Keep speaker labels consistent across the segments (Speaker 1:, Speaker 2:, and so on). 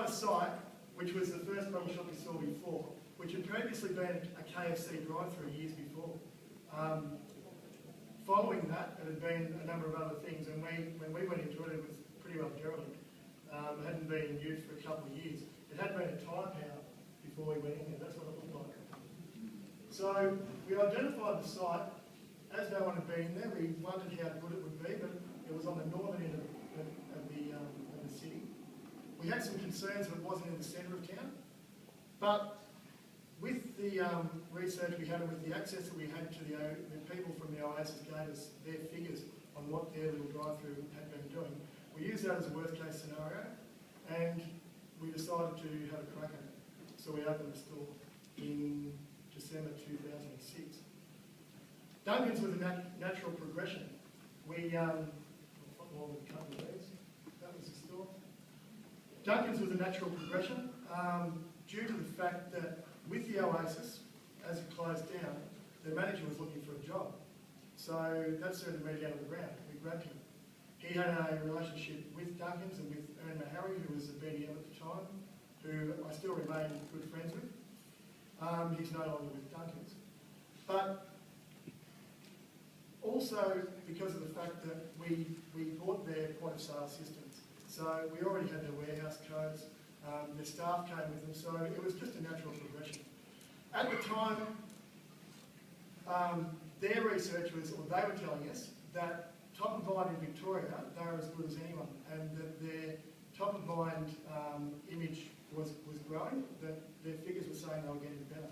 Speaker 1: a site which was the first bottle shop we saw before, which had previously been a KFC drive-through years before. Following that, it had been a number of other things, and when we went into it, it was pretty well derelict. It hadn't been used for a couple of years. It had been a tyre power before we went in there. That's what it looked like. So we identified the site. As no one had been there, we wondered how good it would be, but it was on the northern end of the city. We had some concerns that it wasn't in the centre of town, but with the research we had and with the access that we had to the people from the Oasis gave us their figures on what their little drive-through had been doing, we used that as a worst-case scenario, and we decided to have a crack at it. So we opened the store in December 2006. Duncan's was a natural progression. We, that was the store. Duncan's was a natural progression due to the fact that with the Oasis, as it closed down, the manager was looking for a job. So that suited me down to the ground. We grabbed him. He had a relationship with Duncan's and with Ern Maharry, who was the BDM at the time, who I still remain good friends with. He's no longer with Duncan's. But also because of the fact that we bought their point of sale systems. So we already had their warehouse codes. The staff came with them, so it was just a natural progression. At the time, their research was, or they were telling us, that top of mind in Victoria, they were as good as anyone, and that their top of mind image was growing, that their figures were saying they were getting better.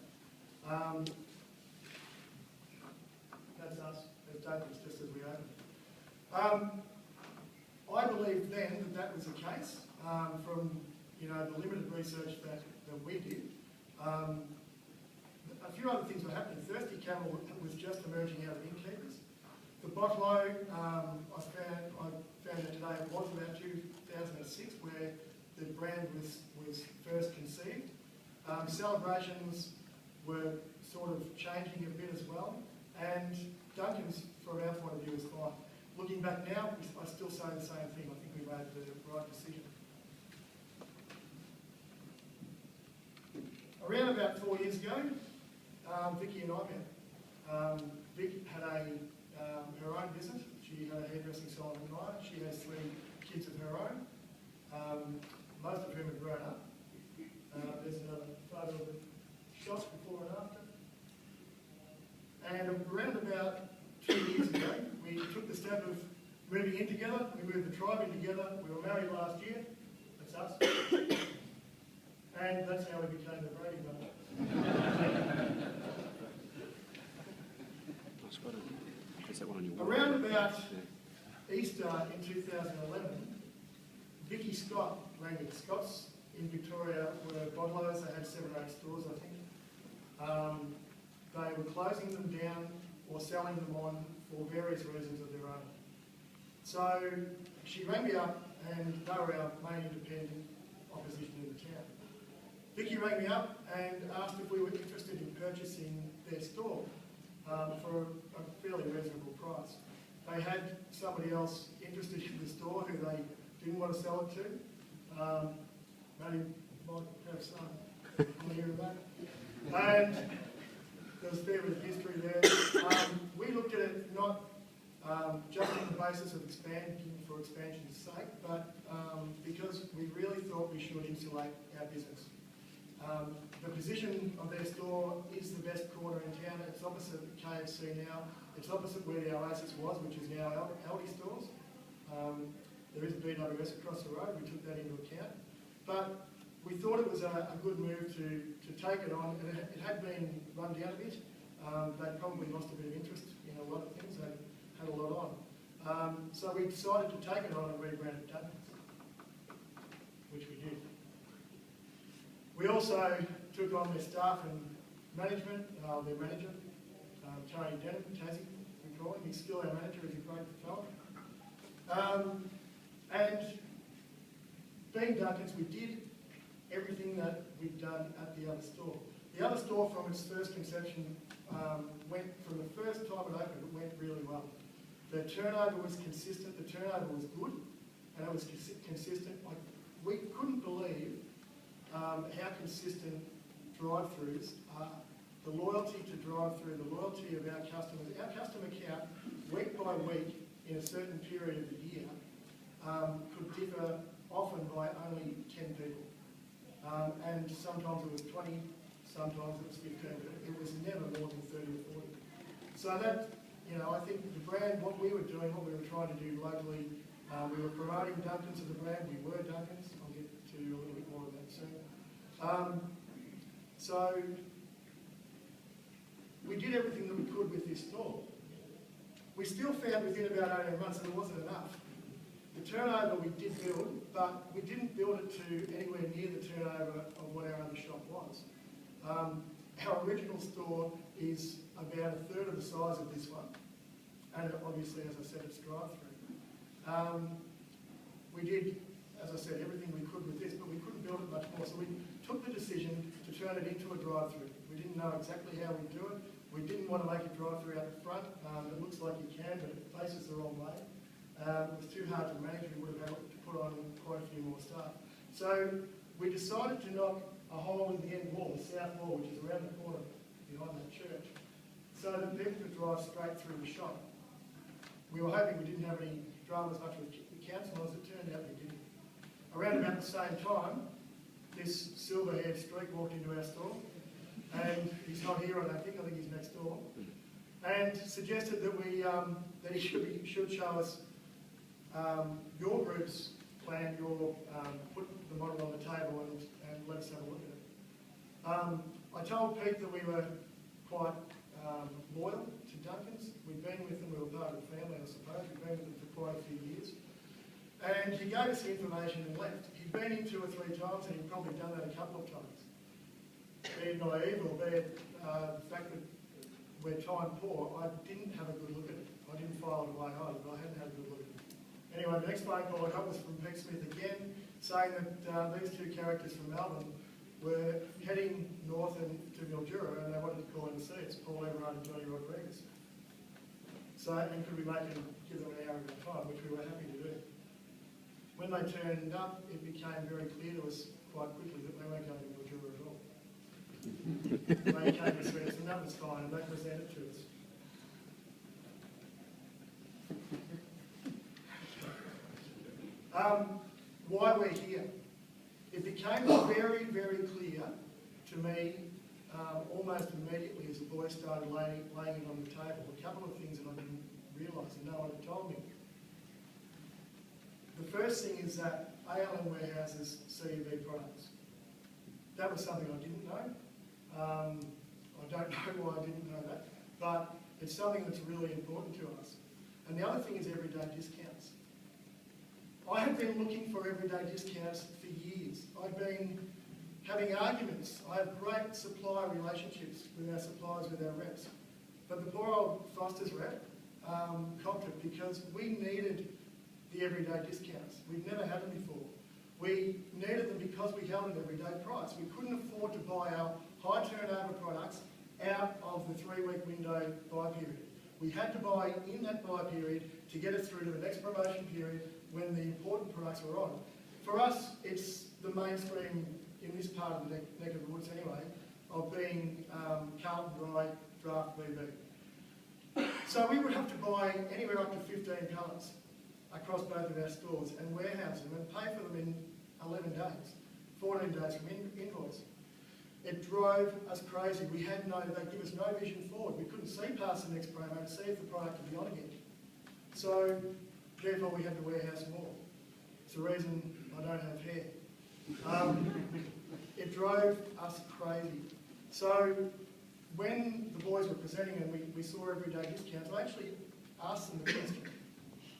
Speaker 1: That's us, as Duncan's, just as we opened. I believed then that was the case, from the limited research that we did. A few other things were happening. Thirsty Camel was just emerging out of innkeepers. The Botlow, I found out today it was about 2006 where the brand was first conceived. Celebrations were sort of changing a bit as well, and Duncan's, from our point of view, is fine. Looking back now, I still say the same thing. I think we made the right decision. Around about 4 years ago, Vicky and I met. Vic had her own business. She had a hairdressing salon in Ryan. She has 3 kids of her own, most of whom have grown up. There's another photo of the shop before and after. And around about 2 years ago, we took the step of moving in together. We moved the tribe in together. We were married last year. That's us. And that's how we became the Brady Bunch. Around about Easter in 2011, Vicky Scott rang me. Scott's in Victoria were bottlers. They had 7 or 8 stores, I think. They were closing them down or selling them on for various reasons of their own. So she rang me up, and they were our main independent opposition in the town. Vicky rang me up and asked if we were interested in purchasing their store for a fairly reasonable price. They had somebody else interested in the store who they didn't want to sell it to. Maybe might have some idea of that. And there was a fair bit of history there. We looked at it not just on the basis of expansion for expansion's sake, but because we really thought we should insulate our business. The position of their store is the best corner in town. It's opposite the KFC now. It's opposite where the Oasis was, which is now Aldi stores. There is a BWS across the road. We took that into account. But we thought it was a good move to take it on. And it had been run down a bit. They'd probably lost a bit of interest in a lot of things. They had a lot on. So we decided to take it on and rebrand it Duncan's, which we did. We also took on their staff and management, their manager, Tony Denham, Tassie, we call him. He's still our manager, he's a great fellow. And being Duncan's, we did everything that we'd done at the other store. The other store, from its first conception, went, from the first time it opened, it went really well. The turnover was consistent, the turnover was good, and it was consistent. We couldn't believe our consistent drive-throughs are the loyalty to drive-through, the loyalty of our customers. Our customer count, week by week, in a certain period of the year, could differ often by only 10 people. And sometimes it was 20, sometimes it was 15, but it was never more than 30 or 40. So that, you know, I think the brand, what we were doing, what we were trying to do locally, we were promoting Duncan's as a brand. We were Duncan's. I'll get to a little bit more of that soon. So we did everything that we could with this store. We still found within about 18 months that it wasn't enough. The turnover we did build, but we didn't build it to anywhere near the turnover of what our other shop was. Our original store is about a third of the size of this one. And obviously, as I said, it's drive-through. We did, as I said, everything we could with this, but we couldn't build it much more. So we took the decision to turn it into a drive-through. We didn't know exactly how we'd do it. We didn't want to make a drive-through out the front. It looks like you can, but it faces the wrong way. It was too hard to manage. We would have had to put on quite a few more staff. So we decided to knock a hole in the end wall, the south wall, which is around the corner behind that church, so that people could drive straight through the shop. We were hoping we didn't have any dramas much with the council, as it turned out we didn't. Around about the same time, this silver-haired streak walked into our store, and he's not here, I don't think. I think he's next door, and suggested that we that he should show us your group's plan, put the model on the table and let us have a look at it. I told Pete that we were quite loyal to Duncan's. We'd been with them, we were part of the family, I suppose. We'd been with them for quite a few years. And he gave us the information and left. He'd been in 2 or 3 times, and he'd probably done that a couple of times. Be it naive or be it the fact that we're time poor, I didn't have a good look at it. I didn't file it away either, but I hadn't had a good look at it. Anyway, the next phone call I got was from Pete Smith again, saying that these 2 characters from Melbourne were heading north and to Mildura, and they wanted to call in and see us, Paul Everard and Johnny Rodriguez. So, and could we give them an hour at a time, which we were happy to do. When they turned up, it became very clear to us quite quickly that they weren't going to Mildura at all. They came to see us, and that was fine, and they presented to us. Why we're here. It became very, very clear to me almost immediately as the boys started laying it on the table. A couple of things that I didn't realise and no one had told me. The first thing is that ALM warehouses CEV products. That was something I didn't know. I don't know why I didn't know that, but it's something that's really important to us. And the other thing is everyday discounts. I have been looking for everyday discounts for years. I've been having arguments. I have great supplier relationships with our suppliers, with our reps. But the poor old Foster's rep copped it because we needed the everyday discounts. We've never had them before. We needed them because we held an everyday price. We couldn't afford to buy our high turnover products out of the 3-week window buy period. We had to buy in that buy period to get us through to the next promotion period when the important products were on. For us, it's the mainstream in this part of the neck of the woods anyway, of being Carlton Dry Draft BB. So we would have to buy anywhere up to 15 pallets across both of our stores and warehouse them and pay for them in 11 days, 14 days from invoice. It drove us crazy. They give us no vision forward. We couldn't see past the next promo to see if the product would be on again. So therefore we had to warehouse more. It's the reason I don't have hair. It drove us crazy. So when the boys were presenting and we saw everyday discounts, I actually asked them the question,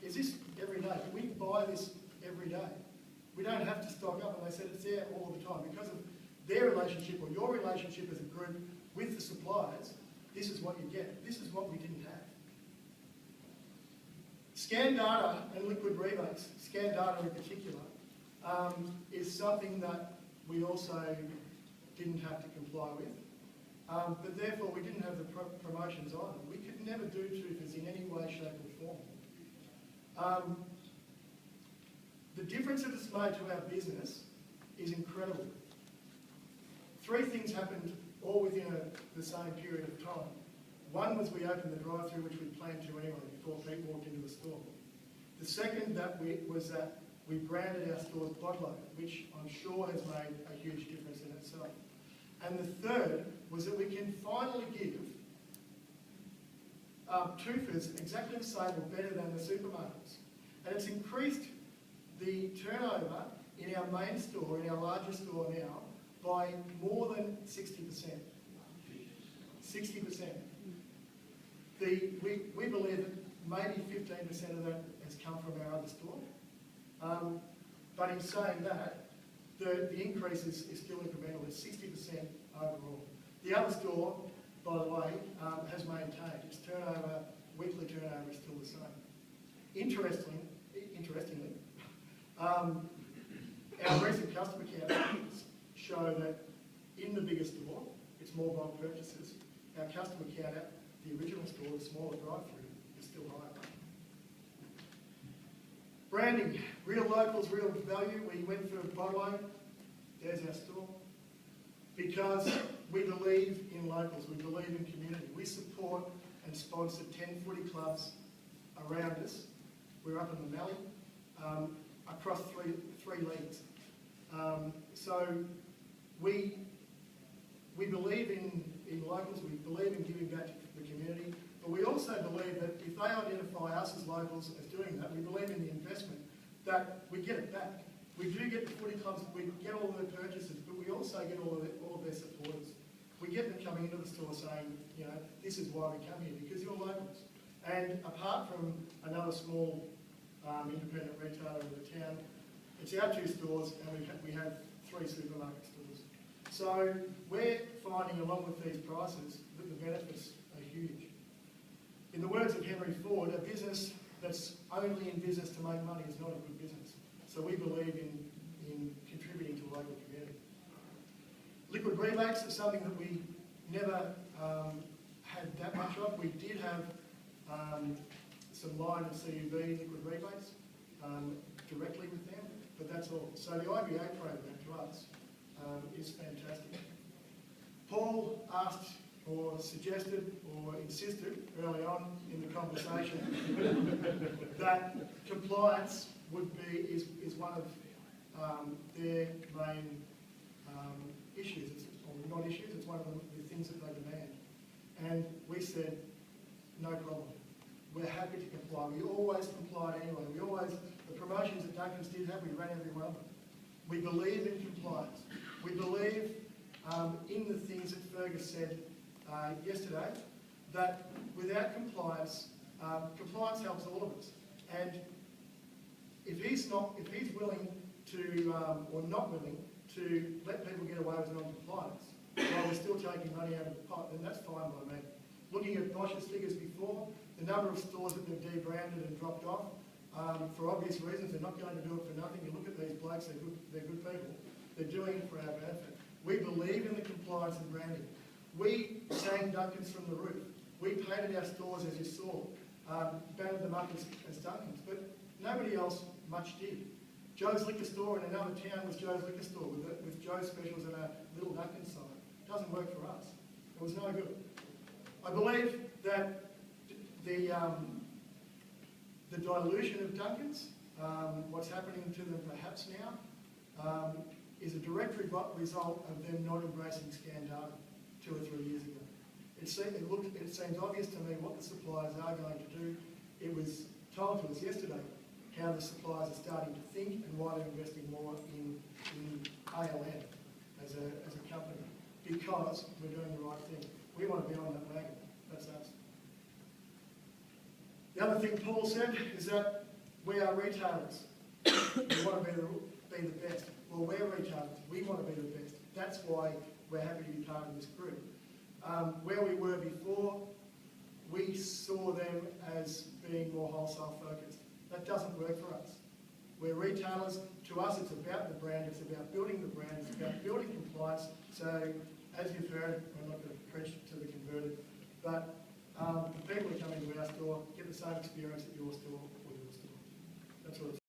Speaker 1: is this every day? Can we buy this every day? We don't have to stock up. And they said it's there all the time. Because of their relationship or your relationship as a group with the suppliers, this is what you get. This is what we didn't have. Scan data and liquid rebates, scan data in particular, is something that we also didn't have to comply with. But therefore we didn't have the promotions either. We could never do twofers in any way, shape or form. The difference that it's made to our business is incredible. Three things happened all within the same period of time. One was we opened the drive-through, which we planned to anyway before people walked into the store. The second was that we branded our stores Bodlo, which I'm sure has made a huge difference in itself. And the third was that we can finally give TUFAs exactly the same or better than the supermarkets. And it's increased the turnover in our main store, in our largest store now, by more than 60%. 60%. We believe that maybe 15% of that has come from our other store. But in saying that, the increase is still incremental. It's 60% overall. The other store, by the way, has maintained. Its turnover, weekly turnover is still the same. Interestingly, our recent customer counts show that in the bigger store, it's more bulk purchases. Our customer count at the original store, the smaller drive-through, is still higher. Branding, real locals, real value. We went for Bodlo. There's our store. Because we believe in locals, we believe in community. We support and sponsor 10 footy clubs around us. We're up in the Mallee, across three leagues. So we believe in locals, we believe in giving back to the community, but we also believe that if they identify us as locals as doing that, we believe in the investment, that we get it back. We do get the footy clubs, we get all of their purchases, but we also get all of their supporters. We get them coming into the store saying, you know, this is why we come here, because you're locals. And apart from another small independent retailer in the town, it's our two stores, and we have 3 supermarket stores. So we're finding, along with these prices, that the benefits are huge. In the words of Henry Ford, a business that's only in business to make money is not a good business. So we believe in contributing to a local community. Liquid rebates are something that we never had that much of. We did have some line of CUB liquid rebates directly with them, but that's all. So the IBA program to us is fantastic. Paul asked or suggested or insisted early on in the conversation that compliance is one of their main issues, or not issues, it's one of the things that they demand. And we said, no problem. We're happy to comply. We always complied anyway. The promotions that Duncan's did have, we ran every one of them. We believe in compliance. We believe in the things that Fergus said yesterday, that without compliance, compliance helps all of us. And if he's willing to, or not willing to let people get away with non-compliance, while we're still taking money out of the pot, then that's fine by me. Looking at Bosch's figures before, the number of stores that they've debranded and dropped off, for obvious reasons, they're not going to do it for nothing. You look at these blokes, they're good people. They're doing it for our benefit. We believe in the compliance and branding. We sang Duncan's from the roof. We painted our stores, as you saw, bannered them up as Duncan's, but nobody else much did. Joe's Liquor Store in another town was Joe's Liquor Store with Joe's Specials and a little Duncan sign. Doesn't work for us. It was no good. I believe that the dilution of Duncan's, what's happening to them perhaps now, is a direct result of them not embracing scan data 2 or 3 years ago. It seems obvious to me what the suppliers are going to do. It was told to us yesterday how the suppliers are starting to think and why they're investing more in ALM as a company, because we're doing the right thing. We want to be on that wagon. That's us. The other thing Paul said is that we are retailers. We want to be the best. Well, we're retailers. We want to be the best. That's why we're happy to be part of this group. Where we were before, we saw them as being more wholesale focused. That doesn't work for us. We're retailers. To us, it's about the brand. It's about building the brand. It's about building compliance. So, as you've heard, I'm not going to preach to the converted, but the people who come into our store get the same experience at your store or your store. That's what it's